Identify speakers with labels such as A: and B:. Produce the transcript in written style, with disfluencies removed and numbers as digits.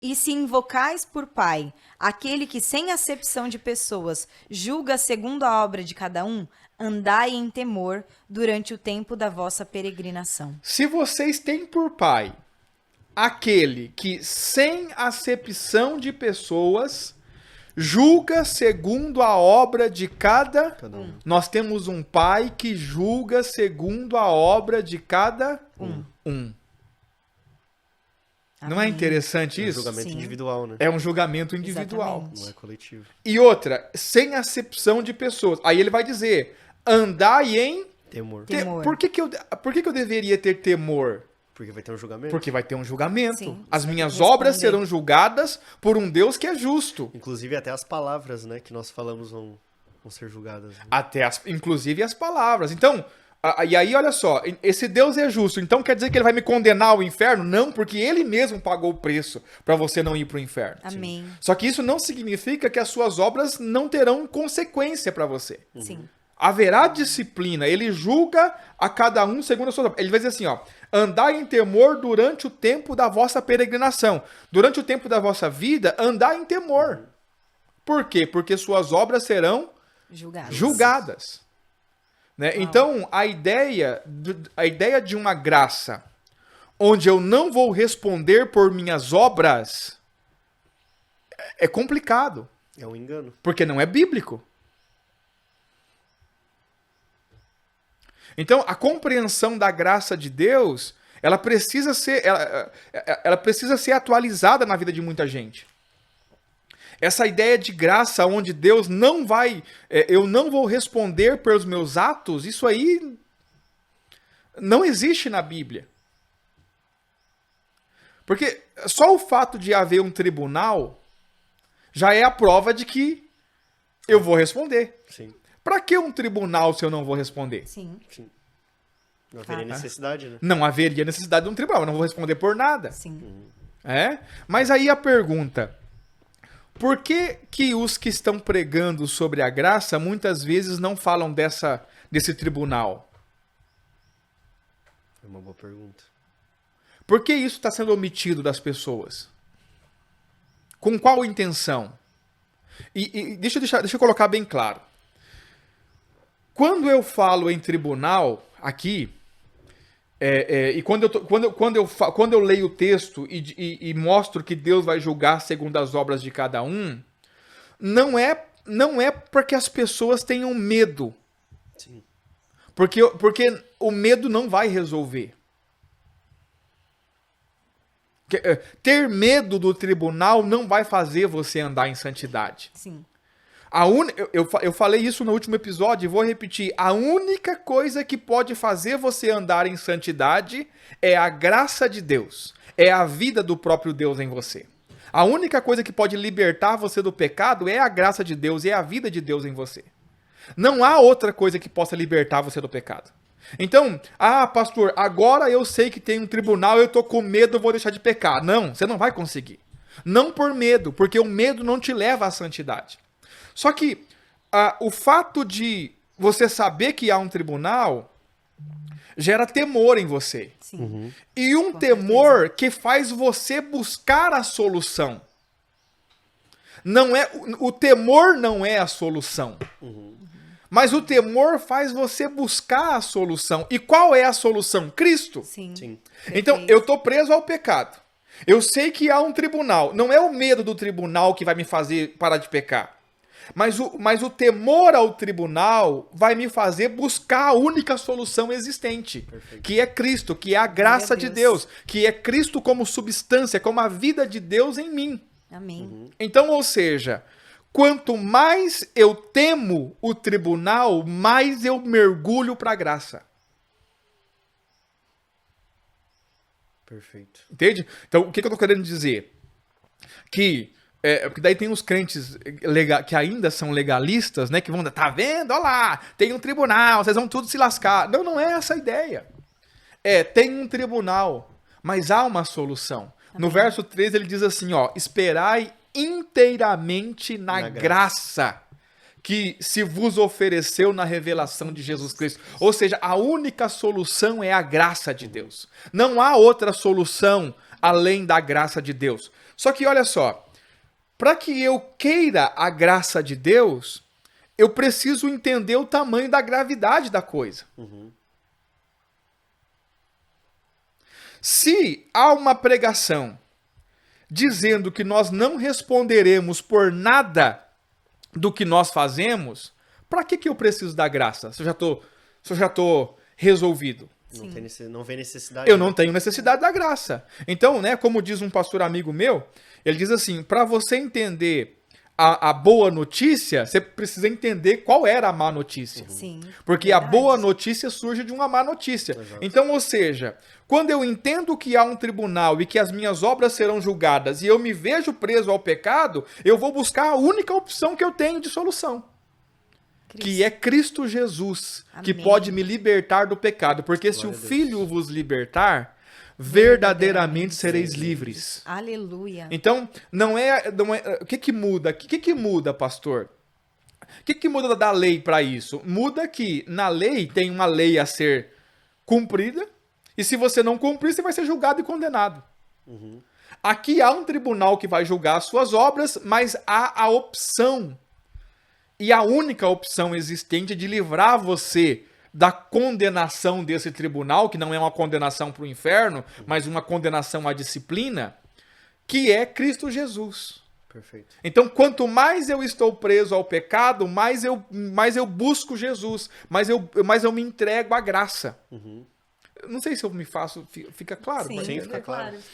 A: E se invocais por Pai aquele que, sem acepção de pessoas, julga segundo a obra de cada um, andai em temor durante o tempo da vossa peregrinação.
B: Se vocês têm por pai aquele que, sem acepção de pessoas, julga segundo a obra de cada
C: um.
B: Nós temos um pai que julga segundo a obra de cada um. Não é
A: Amém.
B: interessante
C: É um
B: isso?
C: julgamento
A: Sim.
C: individual, né?
B: É um julgamento individual.
A: Exatamente.
C: Não é coletivo.
B: E outra, sem acepção de pessoas. Aí ele vai dizer, andai em...
C: Temor.
A: Temor.
B: Por que que eu deveria ter temor?
C: Porque vai ter um julgamento.
B: Porque vai ter um julgamento.
A: Sim,
B: As
A: você tem
B: minhas
A: que responder.
B: obras serão julgadas por um Deus que é justo.
C: Inclusive até as palavras, né, que nós falamos vão ser julgadas. Né?
B: Inclusive as palavras. Então, e aí olha só, esse Deus é justo, então quer dizer que ele vai me condenar ao inferno? Não, porque ele mesmo pagou o preço para você não ir para o inferno.
A: Amém.
B: Só que isso não significa que as suas obras não terão consequência para você.
A: Sim.
B: Haverá disciplina, ele julga a cada um segundo a sua obra. Ele vai dizer assim, ó, andai em temor durante o tempo da vossa peregrinação. Durante o tempo da vossa vida, andai em temor. Por quê? Porque suas obras serão julgadas. Né? Então, a ideia de uma graça onde eu não vou responder por minhas obras é complicado.
C: É um engano.
B: Porque não é bíblico. Então, a compreensão da graça de Deus, ela precisa ser atualizada na vida de muita gente. Essa ideia de graça onde Deus não vai... eu não vou responder pelos meus atos, isso aí não existe na Bíblia. Porque só o fato de haver um tribunal já é a prova de que eu vou responder.
C: Sim.
B: Para que um tribunal se eu não vou responder?
A: Sim.
C: Sim. Não haveria necessidade, né?
B: Não haveria necessidade de um tribunal, eu não vou responder por nada.
A: Sim.
B: Mas aí a pergunta, por que que os que estão pregando sobre a graça muitas vezes não falam desse tribunal?
C: É uma boa pergunta.
B: Por que isso está sendo omitido das pessoas? Com qual intenção? E deixa eu colocar bem claro. Quando eu falo em tribunal aqui, e quando eu leio o texto e mostro que Deus vai julgar segundo as obras de cada um, não é porque as pessoas tenham medo.
C: Sim.
B: Porque o medo não vai resolver. Ter medo do tribunal não vai fazer você andar em santidade.
A: Sim.
B: Eu falei isso no último episódio e vou repetir. A única coisa que pode fazer você andar em santidade é a graça de Deus. É a vida do próprio Deus em você. A única coisa que pode libertar você do pecado é a graça de Deus, é a vida de Deus em você. Não há outra coisa que possa libertar você do pecado. Então, pastor, agora eu sei que tem um tribunal, eu tô com medo, eu vou deixar de pecar. Não, você não vai conseguir. Não por medo, porque o medo não te leva à santidade. Só que o fato de você saber que há um tribunal gera temor em você.
A: Sim.
C: Uhum.
B: E um
A: Com
B: temor
A: certeza.
B: que faz você buscar a solução. Não é, o temor não é a solução.
C: Uhum.
B: Mas o temor faz você buscar a solução. E qual é a solução? Cristo.
A: Sim.
C: Sim.
B: Então,
A: Perfeito.
B: eu estou preso ao pecado. Eu sei que há um tribunal. Não é o medo do tribunal que vai me fazer parar de pecar. Mas o temor ao tribunal vai me fazer buscar a única solução existente.
C: Perfeito.
B: Que é Cristo, que é a graça de
A: Deus.
B: Deus. Que é Cristo como substância, como a vida de Deus em mim.
A: Amém.
B: Então, ou seja, quanto mais eu temo o tribunal, mais eu mergulho para a graça.
C: Perfeito.
B: Entende? Então, o que eu estou querendo dizer? Porque daí tem os crentes que ainda são legalistas, né? Que vão, tá vendo? Olha lá, tem um tribunal, vocês vão tudo se lascar. Não é essa a ideia. Tem um tribunal, mas há uma solução. No verso 13 ele diz assim, ó, esperai inteiramente na graça que se vos ofereceu na revelação de Jesus Cristo. Ou seja, a única solução é a graça de Deus. Não há outra solução além da graça de Deus. Só que olha só, para que eu queira a graça de Deus, eu preciso entender o tamanho da gravidade da coisa. Se há uma pregação dizendo que nós não responderemos por nada do que nós fazemos, para que eu preciso da graça? Se eu já tô resolvido.
C: Não vê necessidade.
B: Eu não tenho necessidade da graça. Então, né, como diz um pastor amigo meu, ele diz assim, para você entender a boa notícia, você precisa entender qual era a má notícia.
A: Sim.
B: Porque a
A: verdade.
B: boa notícia surge de uma má notícia.
C: Exato.
B: Então, ou seja, quando eu entendo que há um tribunal e que as minhas obras serão julgadas e eu me vejo preso ao pecado, eu vou buscar a única opção que eu tenho de solução. Que é Cristo Jesus, que
A: Amém.
B: pode me libertar do pecado. Porque se o
C: Glória a Deus.
B: Filho vos libertar, verdadeiramente sereis livres.
A: Aleluia.
B: Então, não é o que muda? O que muda, pastor? O que muda da lei para isso? Muda que na lei tem uma lei a ser cumprida, e se você não cumprir, você vai ser julgado e condenado. Aqui há um tribunal que vai julgar as suas obras, mas há a opção, e a única opção existente de livrar você da condenação desse tribunal, que não é uma condenação para o inferno, mas uma condenação à disciplina, que é Cristo Jesus.
C: Perfeito.
B: Então, quanto mais eu estou preso ao pecado, mais eu busco Jesus, mais eu me entrego à graça. Não sei se eu me faço, fica claro?
A: Sim,
B: pra quem?
C: fica claro.